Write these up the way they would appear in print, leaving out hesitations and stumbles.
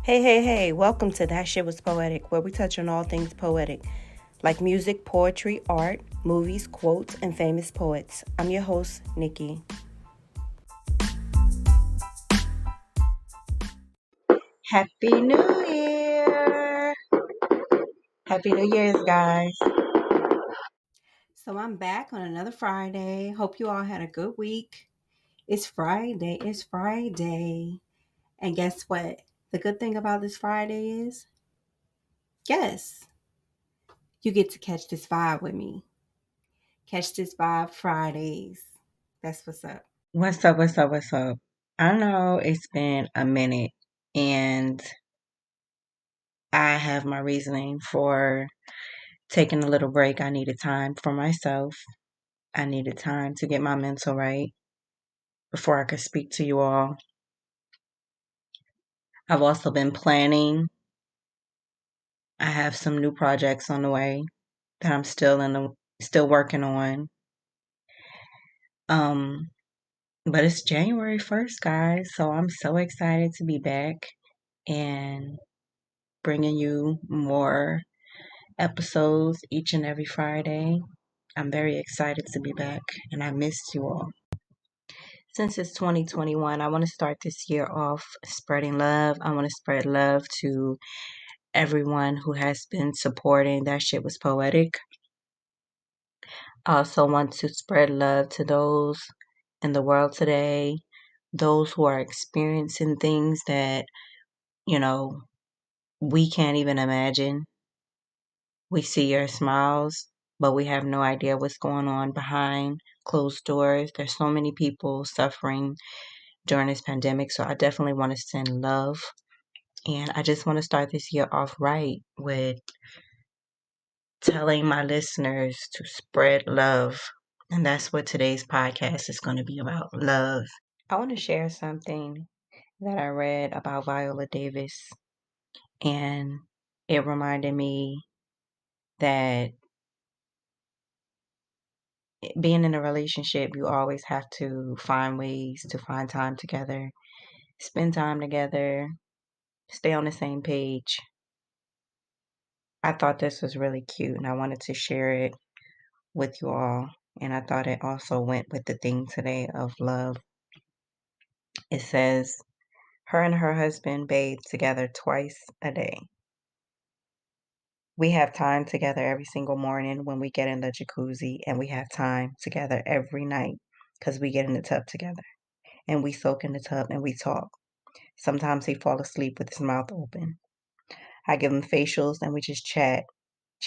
Hey, welcome to That Shit Was Poetic, where we touch on all things poetic, like music, poetry, art, movies, quotes, and famous poets. I'm your host, Nikki. Happy New Year! Happy New Year's, guys. So I'm back on another Friday. Hope you all had a good week. It's Friday. And guess what? The good thing about this Friday is, yes, you get to catch this vibe with me. Catch this vibe Fridays. That's what's up. What's up? I know it's been a minute and I have my reasoning for taking a little break. I needed time for myself. I needed time to get my mental right before I could speak to you all. I've also been planning. I have some new projects on the way that I'm still working on. Um, but it's January 1st, guys, so I'm so excited to be back and bringing you more episodes each and every Friday. I'm very excited to be back and I missed you all. Since it's 2021, I want to start this year off spreading love. I want to spread love to everyone who has been supporting That Shit Was Poetic. I also want to spread love to those in the world today, those who are experiencing things that, you know, we can't even imagine. We see your smiles, but we have no idea what's going on behind closed doors. There's so many people suffering during this pandemic, so I definitely want to send love. And I just want to start this year off right with telling my listeners to spread love. And that's what today's podcast is going to be about, love. I want to share something that I read about Viola Davis, and it reminded me that being in a relationship, you always have to find ways to find time together, spend time together, stay on the same page. I thought this was really cute and I wanted to share it with you all. And I thought it also went with the theme today of love. It says, her and her husband bathe together twice a day. We have time together every single morning when we get in the jacuzzi, and we have time together every night because we get in the tub together and we soak in the tub and we talk. Sometimes he fall asleep with his mouth open. I give him facials and we just chat,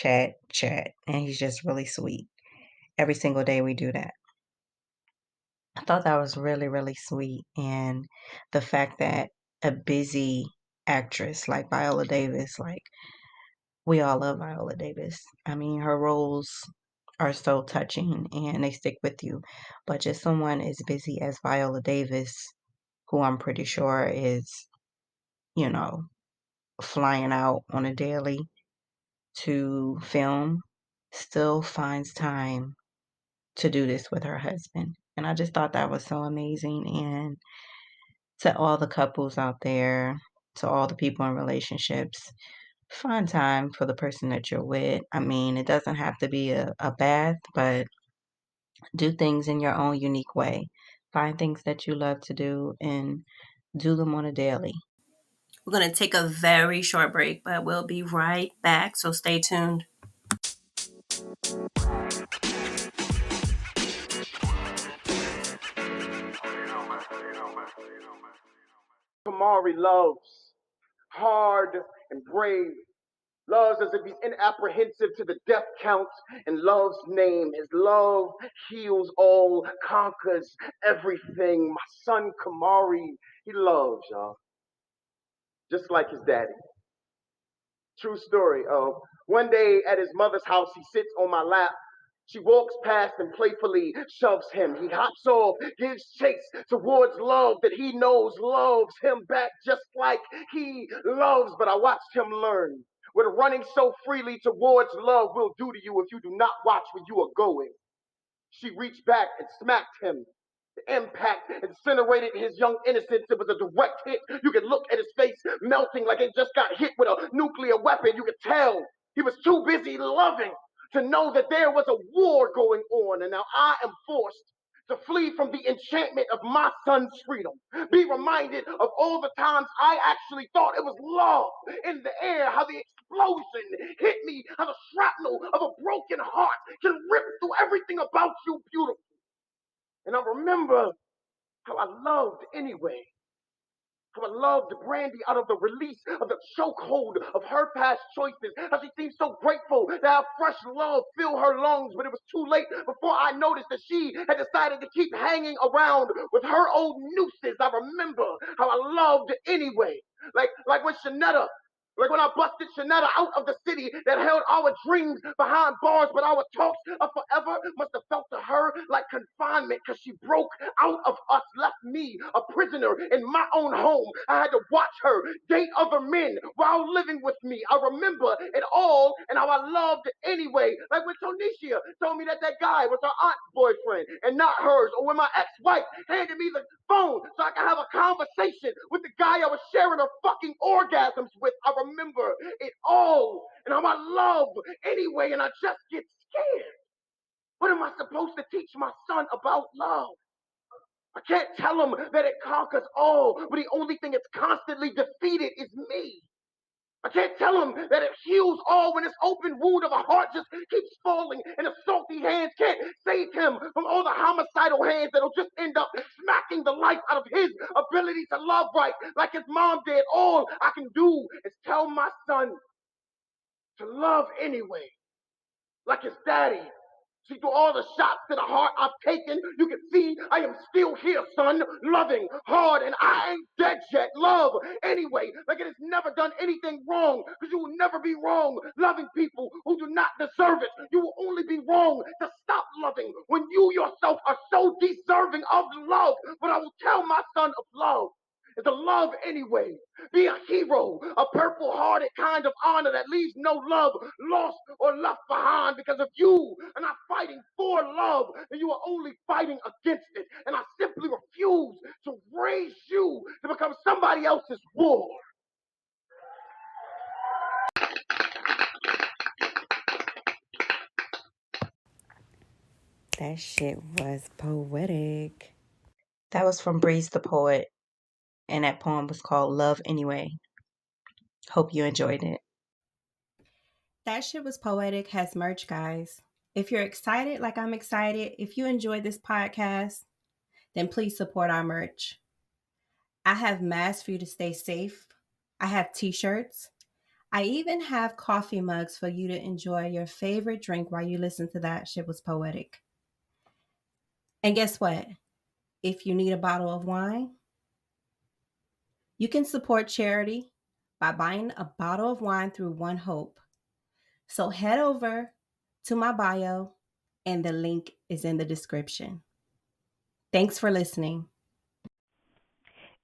and he's just really sweet. Every single day we do that. I thought that was really, really sweet. And the fact that a busy actress like Viola Davis, like we all love Viola Davis. I mean, her roles are so touching and they stick with you. But just someone as busy as Viola Davis, who I'm pretty sure is, you know, flying out on a daily to film, still finds time to do this with her husband. And I just thought that was so amazing. And to all the couples out there, to all the people in relationships, find time for the person that you're with. I mean, it doesn't have to be a bath, but do things in your own unique way. Find things that you love to do and do them on a daily. We're going to take a very short break, but we'll be right back, so stay tuned. Kamari loves hard and brave. Loves as if he's inapprehensive to the death count and love's name. His love heals all, conquers everything. My son Kamari, he loves, y'all. Just like his daddy. True story. One day at his mother's house, he sits on my lap. She walks past and playfully shoves him. He hops off, gives chase towards love that he knows loves him back just like he loves. But I watched him learn what running so freely towards love will do to you if you do not watch where you are going. She reached back and smacked him. The impact incinerated his young innocence. It was a direct hit. You could look at his face melting like it just got hit with a nuclear weapon. You could tell he was too busy loving to know that there was a war going on. And now I am forced to flee from the enchantment of my son's freedom. Be reminded of all the times I actually thought it was love in the air, how the explosion hit me, how the shrapnel of a broken heart can rip through everything about you beautiful. And I remember how I loved anyway. How I loved Brandy out of the release of the chokehold of her past choices. How she seemed so grateful to have fresh love fill her lungs, but it was too late before I noticed that she had decided to keep hanging around with her old nooses. I remember how I loved anyway. Like when Shanetta, like when I busted Shanetta out of the city that held our dreams behind bars, but our talks of forever must have felt to her like confinement because she broke out of us, left me a prisoner in my own home. I had to watch her date other men while living with me. I remember it all and how I loved it anyway. Like when Tonisha told me that guy was her aunt's boyfriend and not hers, or when my ex-wife handed me the phone so I could have a conversation with the guy I was sharing her fucking orgasms with. I remember it all and how I love anyway, and I just get scared. What am I supposed to teach my son about love? I can't tell him that it conquers all, but the only thing it's constantly defeated is me. I can't tell him that it heals all when this open wound of a heart just keeps falling and the salty hands can't save him from all the homicidal hands that'll just end up smacking the life out of his ability to love right like his mom did. All I can do is tell my son to love anyway, like his daddy. See, through all the shots to the heart I've taken, you can see I am still here, son, loving hard, and I ain't dead yet. Love anyway, like it has never done anything wrong, because you will never be wrong loving people who do not deserve it. You will only be wrong to stop loving when you yourself are so deserving of love. But I will tell my son of love is to love anyway. Be a hero, a purple-hearted kind of honor that leaves no love lost or left behind. Because if you are not fighting for love, then you are only fighting against it. And I simply refuse to raise you to become somebody else's war. That shit was poetic. That was from Breeze the Poet, and that poem was called Love Anyway. Hope you enjoyed it. That Shit Was Poetic has merch, guys. If you're excited like I'm excited, if you enjoyed this podcast, then please support our merch. I have masks for you to stay safe. I have t-shirts. I even have coffee mugs for you to enjoy your favorite drink while you listen to That Shit Was Poetic. And guess what? If you need a bottle of wine, you can support charity by buying a bottle of wine through One Hope. So head over to my bio and the link is in the description. Thanks for listening.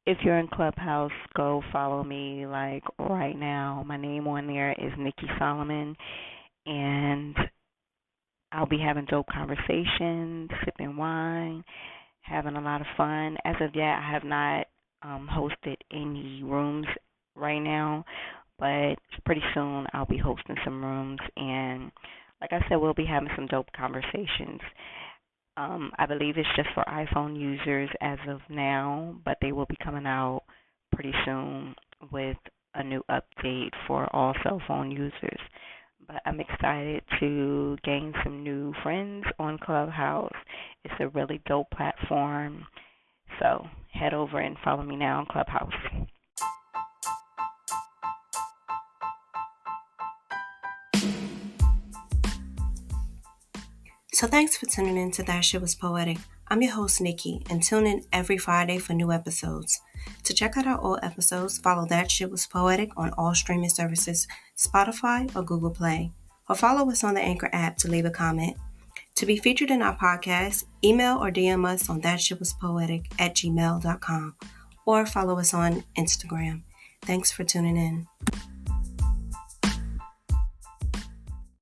If you're in Clubhouse, go follow me like right now. My name on there is Nikki Solomon, and I'll be having dope conversations, sipping wine, having a lot of fun. As of yet, I have not hosted any rooms right now, but pretty soon I'll be hosting some rooms, and like I said, we'll be having some dope conversations. I believe it's just for iPhone users as of now, but they will be coming out pretty soon with a new update for all cell phone users. But I'm excited to gain some new friends on Clubhouse. It's a really dope platform. So head over and follow me now on Clubhouse. So thanks for tuning in to That Shit Was Poetic. I'm your host, Nikki, and tune in every Friday for new episodes. To check out our old episodes, follow That Shit Was Poetic on all streaming services, Spotify or Google Play, or follow us on the Anchor app to leave a comment. To be featured in our podcast, email or DM us on thatshitwaspoetic@gmail.com or follow us on Instagram. Thanks for tuning in.